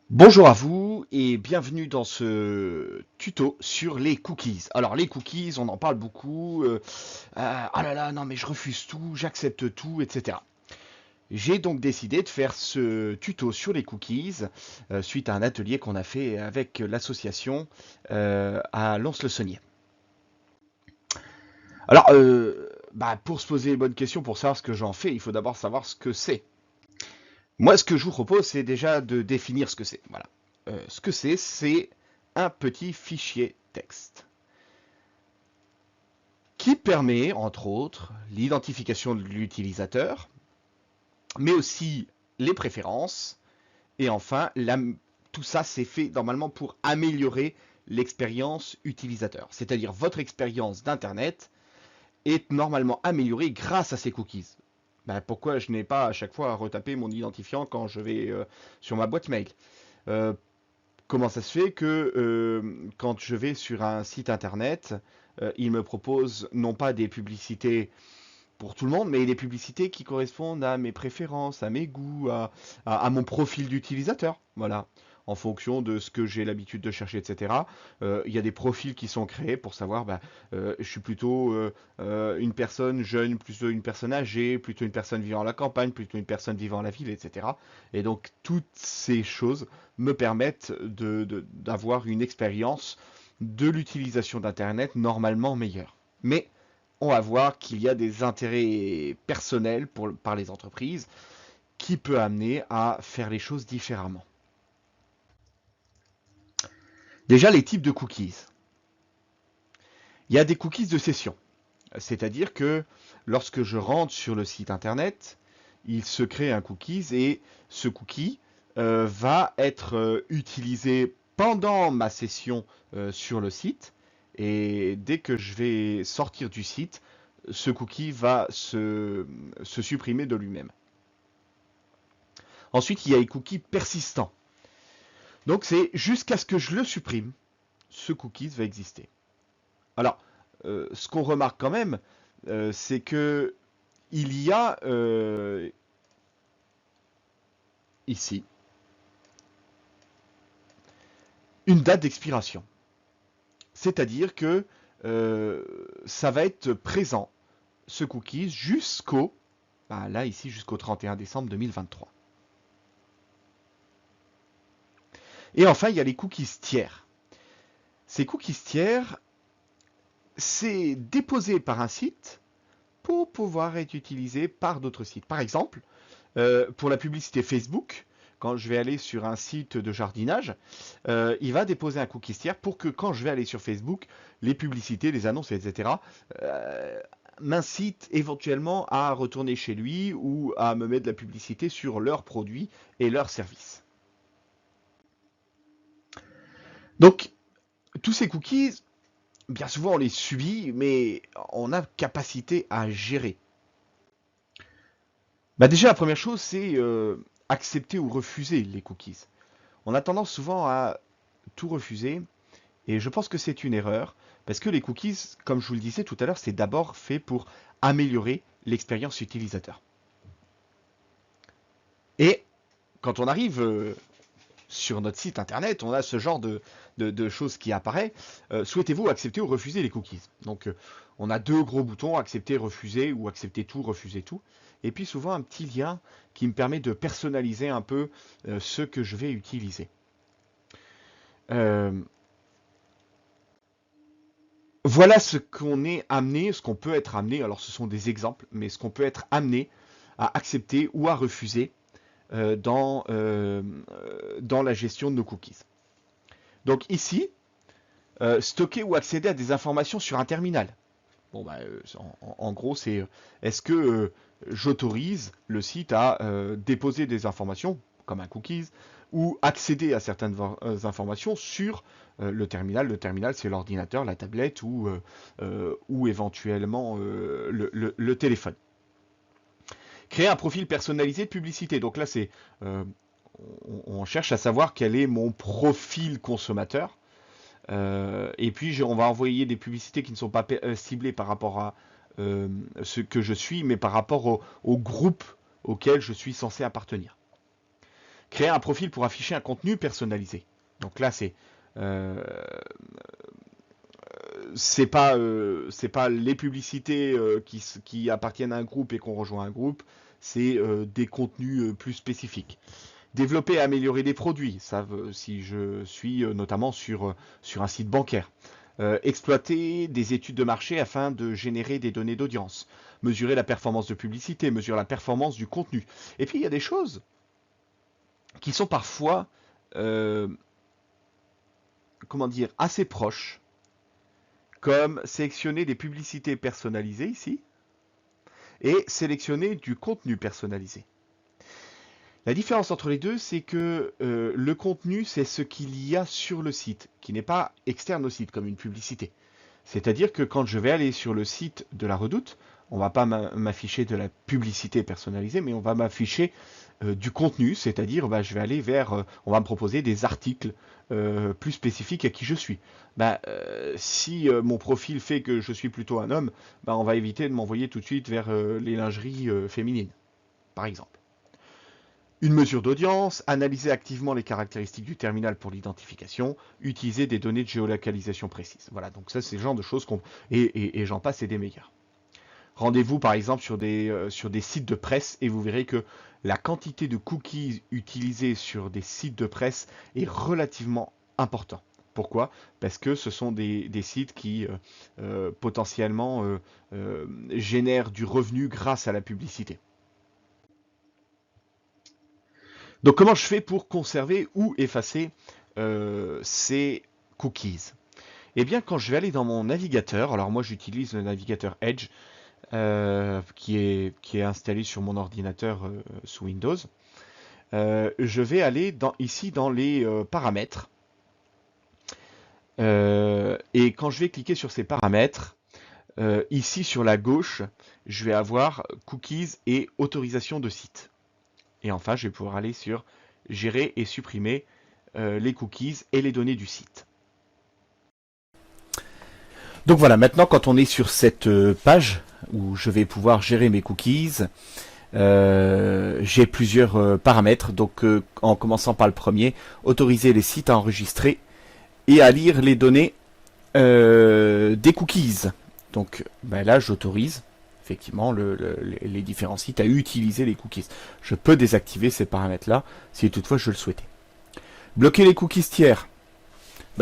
Bonjour à vous et bienvenue dans ce tuto sur les cookies. Alors les cookies, on en parle beaucoup. Ah là là, non mais je refuse tout, j'accepte tout, etc. J'ai donc décidé de faire ce tuto sur les cookies suite à un atelier qu'on a fait avec l'association à Lons-le-Saunier. Alors, pour se poser les bonnes questions, pour savoir ce que j'en fais, il faut d'abord savoir ce que c'est. Moi, ce que je vous propose, c'est déjà de définir ce que c'est. Voilà. Ce que c'est un petit fichier texte qui permet, entre autres, l'identification de l'utilisateur, mais aussi les préférences, et enfin, tout ça, c'est fait normalement pour améliorer l'expérience utilisateur. C'est-à-dire votre expérience d'Internet est normalement améliorée grâce à ces cookies. Pourquoi je n'ai pas à chaque fois à retaper mon identifiant quand je vais sur ma boîte mail? Euh, Comment ça se fait que quand je vais sur un site internet, il me propose non pas des publicités pour tout le monde, mais des publicités qui correspondent à mes préférences, à mes goûts, à mon profil d'utilisateur. Voilà. En fonction de ce que j'ai l'habitude de chercher, etc. Il y a des profils qui sont créés pour savoir, je suis plutôt une personne jeune, plutôt une personne âgée, plutôt une personne vivant à la campagne, plutôt une personne vivant à la ville, etc. Et donc, toutes ces choses me permettent d'avoir une expérience de l'utilisation d'Internet normalement meilleure. Mais on va voir qu'il y a des intérêts personnels par les entreprises qui peut amener à faire les choses différemment. Déjà, les types de cookies. Il y a des cookies de session, c'est-à-dire que lorsque je rentre sur le site internet, il se crée un cookies et ce cookie va être utilisé pendant ma session sur le site et dès que je vais sortir du site, ce cookie va se supprimer de lui-même. Ensuite, il y a les cookies persistants. Donc c'est jusqu'à ce que je le supprime, ce cookies va exister. Alors, ce qu'on remarque quand même, c'est que il y a ici une date d'expiration. C'est-à-dire que euh, ça va être présent, ce cookies, là ici, jusqu'au 31 décembre 2023. Et enfin, il y a les cookies tiers. Ces cookies tiers, c'est déposé par un site pour pouvoir être utilisé par d'autres sites. Par exemple, pour la publicité Facebook, quand je vais aller sur un site de jardinage, il va déposer un cookie tiers pour que quand je vais aller sur Facebook, les publicités, les annonces, etc., euh, m'incitent éventuellement à retourner chez lui ou à me mettre de la publicité sur leurs produits et leurs services. Donc, tous ces cookies, bien souvent on les subit, mais on a capacité à gérer. Déjà, la première chose, c'est accepter ou refuser les cookies. On a tendance souvent à tout refuser, et je pense que c'est une erreur, parce que les cookies, comme je vous le disais tout à l'heure, c'est d'abord fait pour améliorer l'expérience utilisateur. Et quand on arrive sur notre site internet, on a ce genre de choses qui apparaît. Souhaitez-vous accepter ou refuser les cookies? Donc, on a deux gros boutons, accepter, refuser, ou accepter tout, refuser tout. Et puis souvent un petit lien qui me permet de personnaliser un peu ce que je vais utiliser. Euh, Voilà ce qu'on est amené, ce qu'on peut être amené, alors ce sont des exemples, mais ce qu'on peut être amené à accepter ou à refuser dans la gestion de nos cookies. Donc ici, stocker ou accéder à des informations sur un terminal. En gros, c'est est-ce que j'autorise le site à déposer des informations, comme un cookies, ou accéder à certaines informations sur le terminal. Le terminal, c'est l'ordinateur, la tablette ou éventuellement le téléphone. Créer un profil personnalisé de publicité. Donc là, euh, on cherche à savoir quel est mon profil consommateur. Et puis, on va envoyer des publicités qui ne sont pas ciblées par rapport à ce que je suis, mais par rapport au groupe auquel je suis censé appartenir. créer un profil pour afficher un contenu personnalisé. Donc là, euh, c'est pas les publicités qui appartiennent à un groupe et qu'on rejoint un groupe, c'est des contenus plus spécifiques. Développer et améliorer des produits, ça si je suis notamment sur un site bancaire. Exploiter des études de marché afin de générer des données d'audience. Mesurer la performance de publicité, mesurer la performance du contenu. Et puis il y a des choses qui sont parfois assez proches, comme sélectionner des publicités personnalisées ici, et sélectionner du contenu personnalisé. La différence entre les deux, c'est que le contenu, c'est ce qu'il y a sur le site, qui n'est pas externe au site, comme une publicité. C'est-à-dire que quand je vais aller sur le site de la Redoute, on ne va pas m'afficher de la publicité personnalisée, mais on va m'afficher du contenu, c'est-à-dire je vais aller vers, on va me proposer des articles plus spécifiques à qui je suis. Si mon profil fait que je suis plutôt un homme, on va éviter de m'envoyer tout de suite vers les lingeries féminines, par exemple. Une mesure d'audience, analyser activement les caractéristiques du terminal pour l'identification, utiliser des données de géolocalisation précises. Voilà, donc ça c'est le genre de choses et j'en passe et des meilleurs. Rendez-vous par exemple sur des sites de presse et vous verrez que la quantité de cookies utilisés sur des sites de presse est relativement important. Pourquoi? Parce que ce sont des sites qui potentiellement génèrent du revenu grâce à la publicité. Donc comment je fais pour conserver ou effacer ces cookies? Eh bien quand je vais aller dans mon navigateur, alors moi j'utilise le navigateur Edge qui est installé sur mon ordinateur sous Windows. Je vais aller ici dans les paramètres. Et quand je vais cliquer sur ces paramètres, ici sur la gauche, je vais avoir cookies et autorisation de site. Et enfin, je vais pouvoir aller sur gérer et supprimer les cookies et les données du site. Donc voilà, maintenant quand on est sur cette page où je vais pouvoir gérer mes cookies, j'ai plusieurs paramètres. Donc en commençant par le premier, autoriser les sites à enregistrer et à lire les données des cookies. Donc là, j'autorise effectivement les différents sites à utiliser les cookies. Je peux désactiver ces paramètres-là si toutefois je le souhaitais. Bloquer les cookies tiers.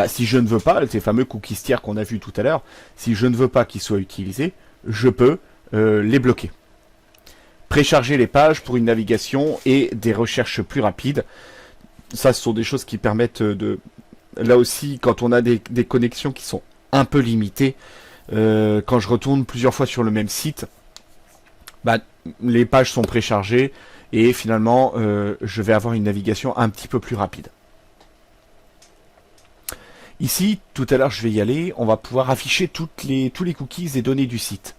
Si je ne veux pas, ces fameux cookies tiers qu'on a vus tout à l'heure, si je ne veux pas qu'ils soient utilisés, je peux les bloquer. Précharger les pages pour une navigation et des recherches plus rapides. Ça, ce sont des choses qui permettent de... Là aussi, quand on a des connexions qui sont un peu limitées, quand je retourne plusieurs fois sur le même site, les pages sont préchargées et finalement, je vais avoir une navigation un petit peu plus rapide. Ici, tout à l'heure, je vais y aller. On va pouvoir afficher tous les cookies et données du site.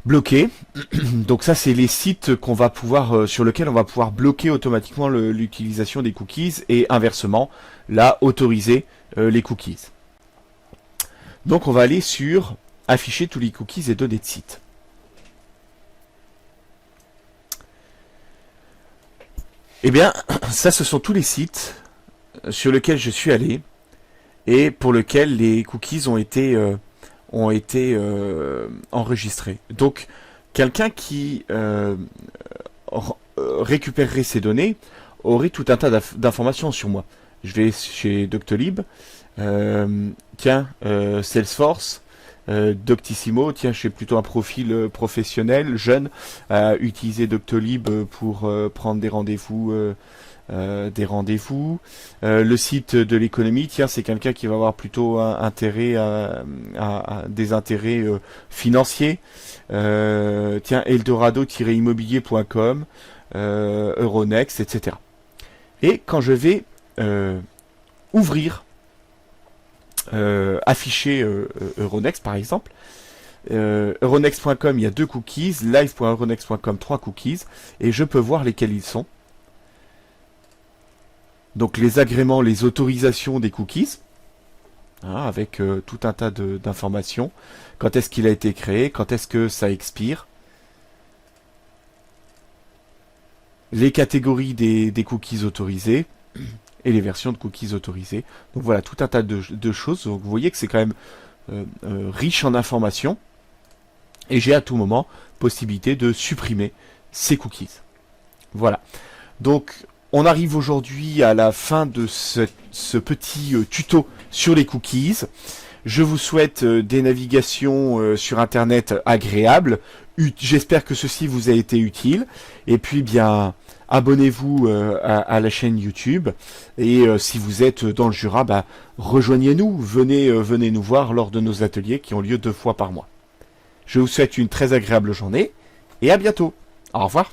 Bloquer. Donc ça, c'est les sites qu'on va pouvoir, sur lesquels on va pouvoir bloquer automatiquement l'utilisation des cookies et inversement, là, autoriser les cookies. Donc on va aller sur afficher tous les cookies et données de site. Eh bien, ça, ce sont tous les sites sur lesquels je suis allé et pour lesquels les cookies ont été enregistrés. Donc, quelqu'un qui récupérerait ces données aurait tout un tas d'informations sur moi. Je vais chez Doctolib, Salesforce, Doctissimo, j'ai plutôt un profil professionnel, jeune, utiliser Doctolib pour prendre des rendez-vous. Le site de l'économie, c'est quelqu'un qui va avoir plutôt intérêt à des intérêts financiers. Eldorado-immobilier.com, Euronext, etc. Et quand je vais afficher Euronext par exemple, Euronext.com il y a 2 cookies, live.euronext.com 3 cookies, et je peux voir lesquels ils sont. Donc les agréments, les autorisations des cookies, avec tout un tas d'informations. Quand est-ce qu'il a été créé, quand est-ce que ça expire. les catégories des cookies autorisés et les versions de cookies autorisées. Donc voilà, tout un tas de choses. Donc vous voyez que c'est quand même riche en informations. Et j'ai à tout moment possibilité de supprimer ces cookies. Voilà. Donc on arrive aujourd'hui à la fin de ce petit tuto sur les cookies. Je vous souhaite des navigations sur Internet agréables. J'espère que ceci vous a été utile. Et puis bien, abonnez-vous à la chaîne YouTube. Et si vous êtes dans le Jura, bah, rejoignez-nous. Venez nous voir lors de nos ateliers qui ont lieu 2 fois par mois. Je vous souhaite une très agréable journée et à bientôt. Au revoir.